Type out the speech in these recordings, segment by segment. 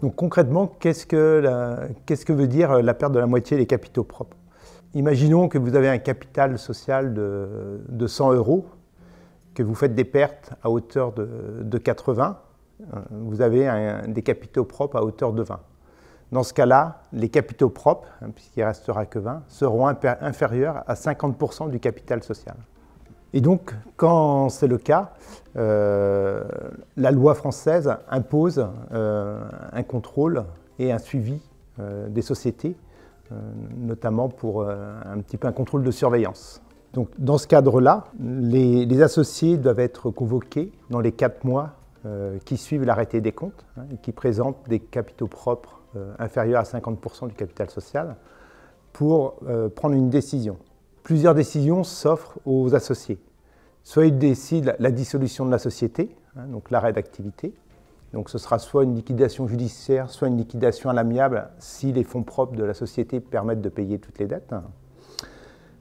Donc concrètement, qu'est-ce que veut dire la perte de la moitié des capitaux propres? Imaginons que vous avez un capital social de 100 euros, que vous faites des pertes à hauteur de 80, vous avez des capitaux propres à hauteur de 20. Dans ce cas-là, les capitaux propres, puisqu'il ne restera que 20, seront inférieurs à 50% du capital social. Et donc, quand c'est le cas, la loi française impose un contrôle et un suivi des sociétés, notamment pour un petit peu un contrôle de surveillance. Donc, dans ce cadre-là, les associés doivent être convoqués dans les 4 mois qui suivent l'arrêté des comptes et qui présentent des capitaux propres inférieurs à 50% du capital social pour prendre une décision. Plusieurs décisions s'offrent aux associés. Soit ils décident la dissolution de la société, donc l'arrêt d'activité. Donc ce sera soit une liquidation judiciaire, soit une liquidation à l'amiable si les fonds propres de la société permettent de payer toutes les dettes.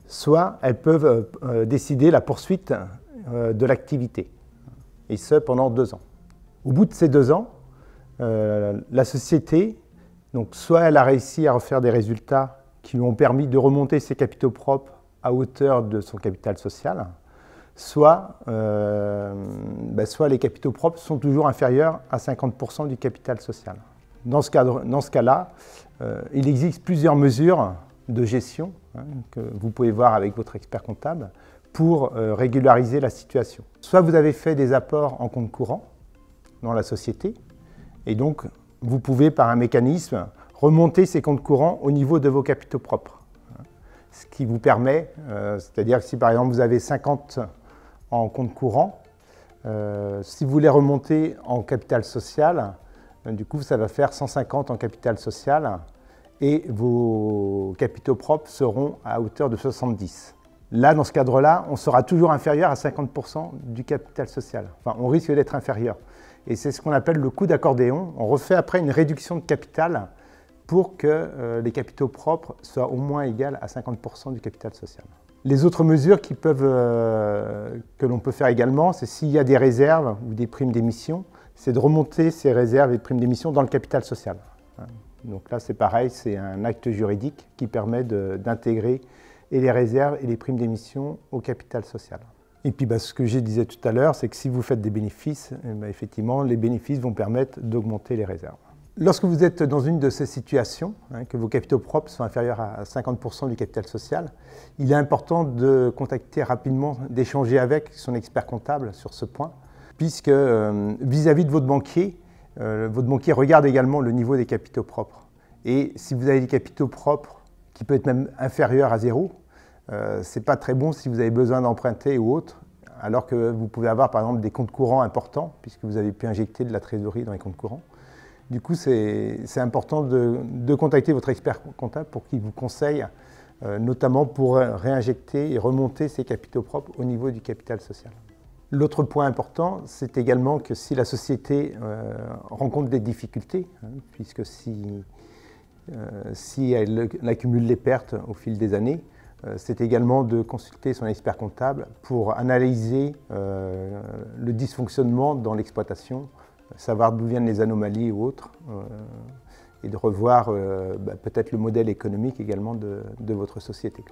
Soit elles peuvent décider la poursuite de l'activité, et ce pendant 2 ans. Au bout de ces 2 ans, la société, donc soit elle a réussi à refaire des résultats qui lui ont permis de remonter ses capitaux propres à hauteur de son capital social, soit les capitaux propres sont toujours inférieurs à 50% du capital social. Dans ce cas-là, il existe plusieurs mesures de gestion que vous pouvez voir avec votre expert comptable pour régulariser la situation. Soit vous avez fait des apports en compte courant dans la société, et donc vous pouvez par un mécanisme remonter ces comptes courants au niveau de vos capitaux propres. Ce qui vous permet, c'est-à-dire que si par exemple vous avez 50 en compte courant, si vous voulez remonter en capital social, du coup ça va faire 150 en capital social et vos capitaux propres seront à hauteur de 70. Là, dans ce cadre-là, on sera toujours inférieur à 50% du capital social. Enfin, on risque d'être inférieur. Et c'est ce qu'on appelle le coup d'accordéon. On refait après une réduction de capital pour que les capitaux propres soient au moins égaux à 50% du capital social. Les autres mesures que l'on peut faire également, c'est s'il y a des réserves ou des primes d'émission, c'est de remonter ces réserves et primes d'émission dans le capital social. Donc là, c'est pareil, c'est un acte juridique qui permet d'intégrer et les réserves et les primes d'émission au capital social. Et puis ce que je disais tout à l'heure, c'est que si vous faites des bénéfices, effectivement, les bénéfices vont permettre d'augmenter les réserves. Lorsque vous êtes dans une de ces situations, que vos capitaux propres sont inférieurs à 50% du capital social, il est important de contacter rapidement, d'échanger avec son expert comptable sur ce point, puisque vis-à-vis de votre banquier regarde également le niveau des capitaux propres. Et si vous avez des capitaux propres qui peuvent être même inférieurs à 0, ce n'est pas très bon si vous avez besoin d'emprunter ou autre, alors que vous pouvez avoir par exemple des comptes courants importants, puisque vous avez pu injecter de la trésorerie dans les comptes courants. Du coup, c'est important de contacter votre expert comptable pour qu'il vous conseille, notamment pour réinjecter et remonter ces capitaux propres au niveau du capital social. L'autre point important, c'est également que si la société rencontre des difficultés, puisque si elle accumule les pertes au fil des années, c'est également de consulter son expert comptable pour analyser le dysfonctionnement dans l'exploitation, savoir d'où viennent les anomalies ou autres, et de revoir peut-être le modèle économique également de votre société.